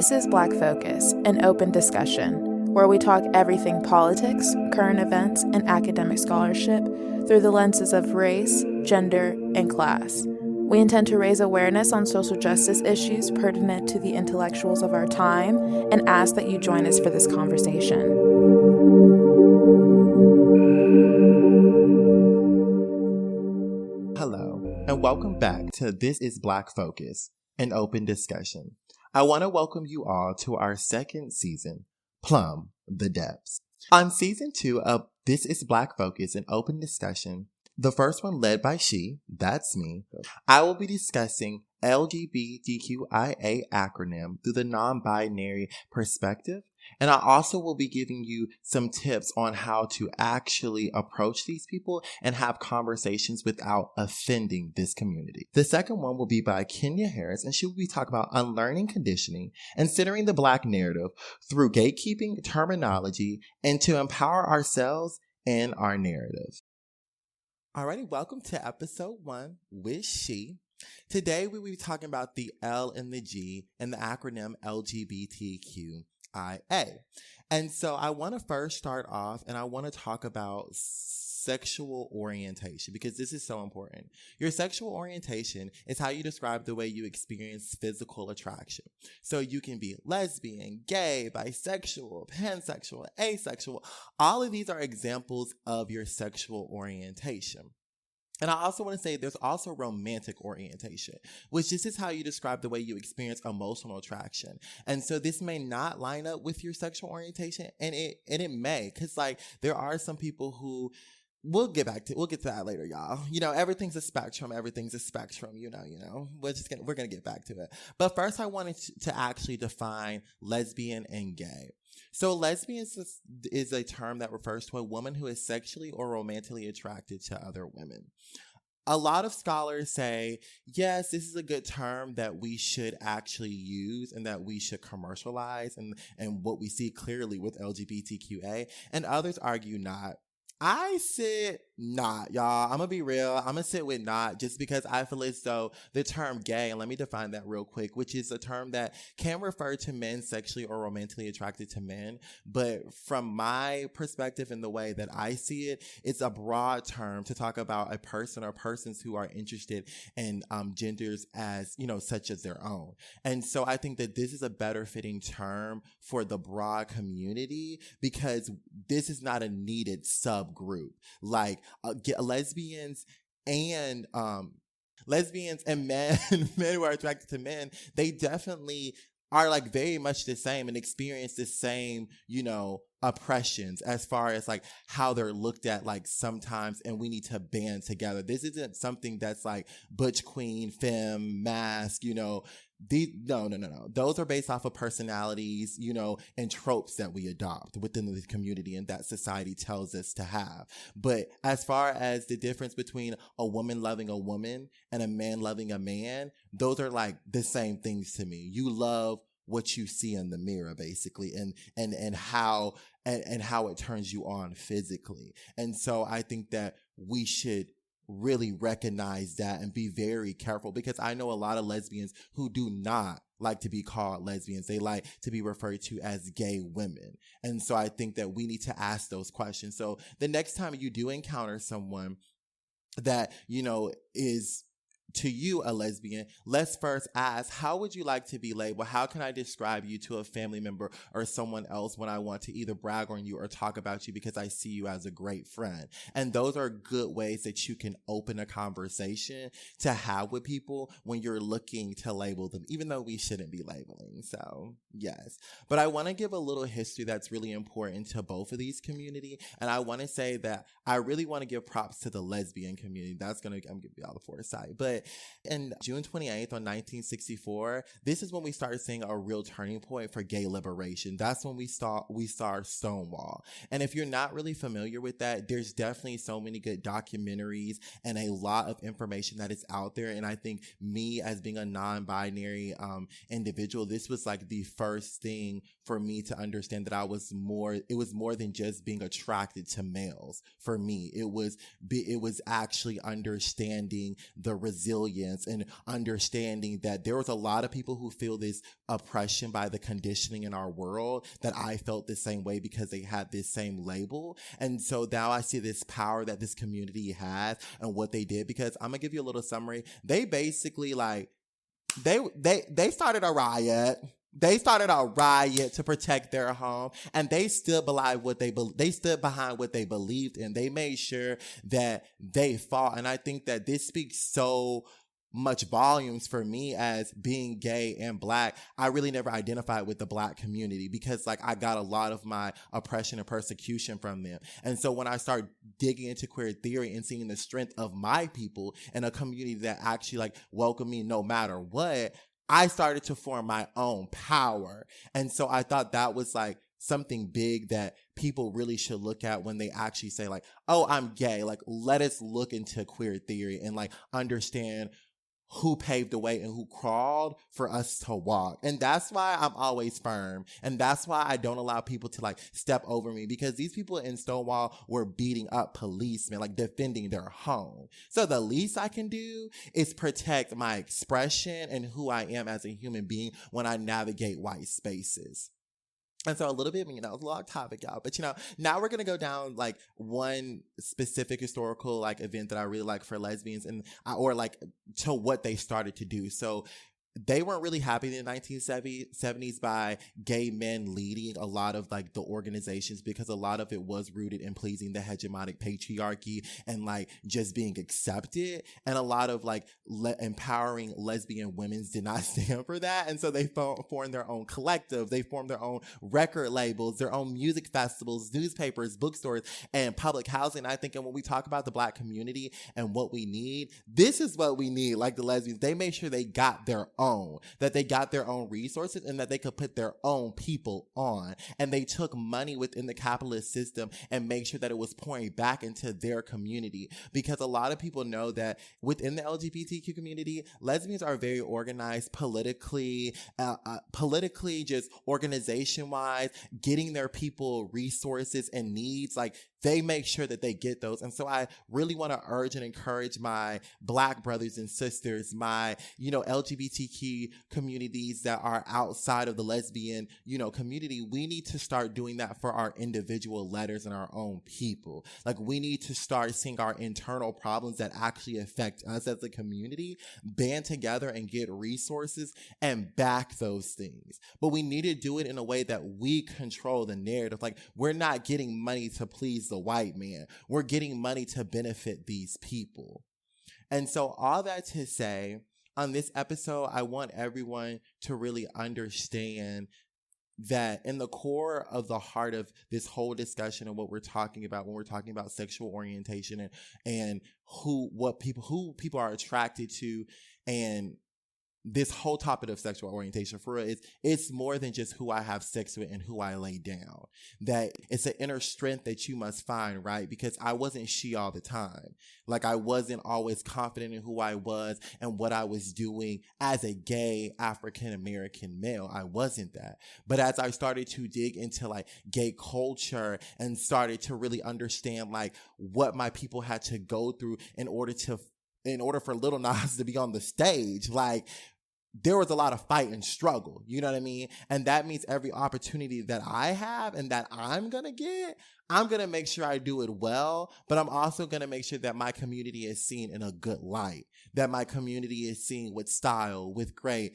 This is Black Focus, an open discussion, where we talk everything politics, current events, and academic scholarship through the lenses of race, gender, and class. We intend to raise awareness on social justice issues pertinent to the intellectuals of our time and ask that you join us for this conversation. Hello, and welcome back to This is Black Focus, an open discussion. I want to welcome you all to our second season, Plumb the Depths. On season 2 of This is Black Focus, an open discussion, the first one led by she, that's me, I will be discussing LGBTQIA acronym through the non-binary perspective. And I also will be giving you some tips on how to actually approach these people and have conversations without offending this community. The second one will be by Kenya Harris, and she will be talking about unlearning conditioning and centering the Black narrative through gatekeeping terminology and to empower ourselves and our narrative. Alrighty, welcome to episode 1 with she. Today we will be talking about the L and the G and the acronym LGBTQIA. And so I want to first start off and I want to talk about sexual orientation because this is so important. Your sexual orientation is how you describe the way you experience physical attraction. So you can be lesbian, gay, bisexual, pansexual, asexual. All of these are examples of your sexual orientation. And I also want to say there's also romantic orientation, which this is how you describe the way you experience emotional attraction. And so this may not line up with your sexual orientation, and it may, because like there are some people who we'll get to that later, y'all. You know, everything's a spectrum, you know. We're gonna get back to it. But first I wanted to actually define lesbian and gay. So lesbian is a term that refers to a woman who is sexually or romantically attracted to other women. A lot of scholars say, yes, this is a good term that we should actually use and that we should commercialize and what we see clearly with LGBTQA, and others argue not. I said not, y'all. I'm going to be real. I'm going to sit with not just because I feel as though the term gay, and let me define that real quick, which is a term that can refer to men sexually or romantically attracted to men. But from my perspective and the way that I see it, it's a broad term to talk about a person or persons who are interested in genders as, you know, such as their own. And so I think that this is a better fitting term for the broad community because this is not a needed subgroup. Like lesbians and men who are attracted to men, they definitely are like very much the same and experience the same, you know, oppressions as far as like how they're looked at like sometimes, and we need to band together. This isn't something that's like butch queen, femme, mask, you know. No. Those are based off of personalities, you know, and tropes that we adopt within the community and that society tells us to have. But as far as the difference between a woman loving a woman and a man loving a man, those are like the same things to me. You love what you see in the mirror, basically, and how it turns you on physically. And so I think that we should really recognize that and be very careful, because I know a lot of lesbians who do not like to be called lesbians. They like to be referred to as gay women. And so I think that we need to ask those questions. So the next time you do encounter someone that, you know, is to you a lesbian, let's first ask, how would you like to be labeled? How can I describe you to a family member or someone else when I want to either brag on you or talk about you because I see you as a great friend? And those are good ways that you can open a conversation to have with people when you're looking to label them, even though we shouldn't be labeling. So yes, but I want to give a little history that's really important to both of these community. And I want to say that I really want to give props to the lesbian community. I'm going to give y'all the foresight, but in June 28th on 1964, this is when we started seeing a real turning point for gay liberation. That's when we saw Stonewall. And if you're not really familiar with that, there's definitely so many good documentaries and a lot of information that is out there. And I think me as being a non-binary individual, this was like the first thing for me to understand that it was more than just being attracted to males. For me, it was actually understanding the resilience resilience and understanding that there was a lot of people who feel this oppression by the conditioning in our world, that I felt the same way because they had this same label. And so now I see this power that this community has and what they did, because I'm gonna give you a little summary. They basically they started a riot. They started a riot to protect their home, and they stood behind what they believed in. They made sure that they fought. And I think that this speaks so much volumes for me as being gay and Black. I really never identified with the Black community because I got a lot of my oppression and persecution from them. And so when I started digging into queer theory and seeing the strength of my people and a community that actually welcomed me no matter what, I started to form my own power. And so I thought that was something big that people really should look at when they actually say oh, I'm gay. Let us look into queer theory and understand who paved the way and who crawled for us to walk. And that's why I'm always firm. And that's why I don't allow people to step over me, because these people in Stonewall were beating up policemen, defending their home. So the least I can do is protect my expression and who I am as a human being when I navigate white spaces. And so a little bit, it was a long topic, y'all. But, now we're going to go down, one specific historical, event that I really like for lesbians or to what they started to do. So they weren't really happy in the 1970s by gay men leading a lot of the organizations, because a lot of it was rooted in pleasing the hegemonic patriarchy and just being accepted. And a lot of empowering lesbian women did not stand for that. And so they formed their own collective. They formed their own record labels, their own music festivals, newspapers, bookstores, and public housing. I think, and when we talk about the Black community and what we need, this is what we need. The lesbians, they made sure they got their own, that they got their own resources and that they could put their own people on. And they took money within the capitalist system and made sure that it was pouring back into their community. Because a lot of people know that within the LGBTQ community, lesbians are very organized politically, just organization wise, getting their people resources and needs. They make sure that they get those. And so I really want to urge and encourage my Black brothers and sisters, my, LGBTQ communities that are outside of the lesbian, community. We need to start doing that for our individual letters and our own people. We need to start seeing our internal problems that actually affect us as a community, band together and get resources and back those things. But we need to do it in a way that we control the narrative. We're not getting money to please the white man. We're getting money to benefit these people. And so all that to say, on this episode, I want everyone to really understand that in the core of the heart of this whole discussion and what we're talking about when we're talking about sexual orientation and who people are attracted to, and this whole topic of sexual orientation for real, it's more than just who I have sex with and who I lay down. That it's an inner strength that you must find, right? Because I wasn't she all the time. I wasn't always confident in who I was and what I was doing as a gay African American male. I wasn't that. But as I started to dig into gay culture and started to really understand what my people had to go through in order for Lil Nas to be on the stage, there was a lot of fight and struggle, you know what I mean? And that means every opportunity that I have and that I'm going to get, I'm going to make sure I do it well, but I'm also going to make sure that my community is seen in a good light, that my community is seen with style, with grace,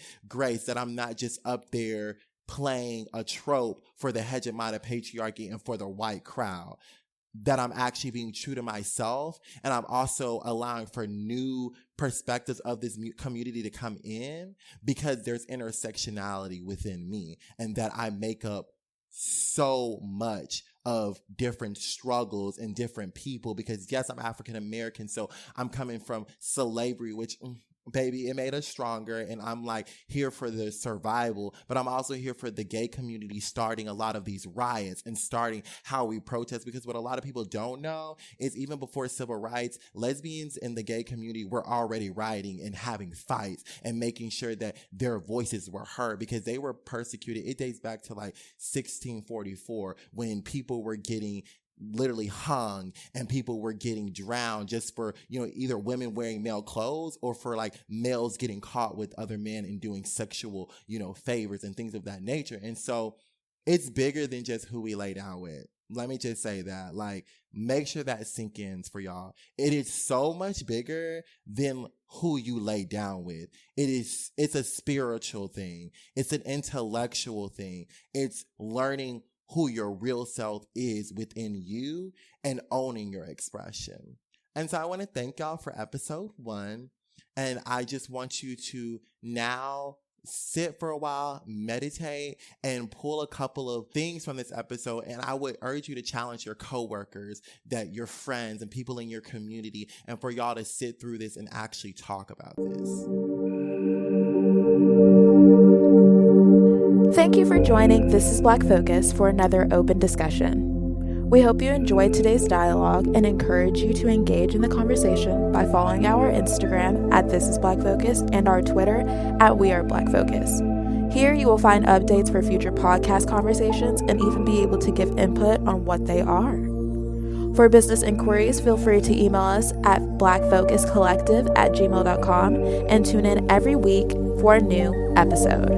that I'm not just up there playing a trope for the hegemonic patriarchy and for the white crowd, that I'm actually being true to myself, and I'm also allowing for new perspectives of this community to come in, because there's intersectionality within me, and that I make up so much of different struggles and different people, because yes, I'm African American, so I'm coming from slavery, which baby, it made us stronger, and I'm here for the survival, but I'm also here for the gay community starting a lot of these riots and starting how we protest, because what a lot of people don't know is even before civil rights, lesbians in the gay community were already rioting and having fights and making sure that their voices were heard, because they were persecuted. It dates back to 1644 when people were getting literally hung and people were getting drowned just for, either women wearing male clothes or for like males getting caught with other men and doing sexual, favors and things of that nature. And so it's bigger than just who we lay down with. Let me just say that, like, make sure that sinks in for y'all. It is so much bigger than who you lay down with. It's a spiritual thing. It's an intellectual thing. It's learning who your real self is within you and owning your expression. And so I want to thank y'all for episode 1. And I just want you to now sit for a while, meditate, and pull a couple of things from this episode. And I would urge you to challenge your coworkers, your friends, and people in your community, and for y'all to sit through this and actually talk about this. Thank you for joining This is Black Focus for another open discussion. We hope you enjoyed today's dialogue and encourage you to engage in the conversation by following our Instagram at This is Black Focus and our Twitter at We Are Black Focus. Here you will find updates for future podcast conversations and even be able to give input on what they are. For business inquiries, feel free to email us at blackfocuscollective@gmail.com and tune in every week for a new episode.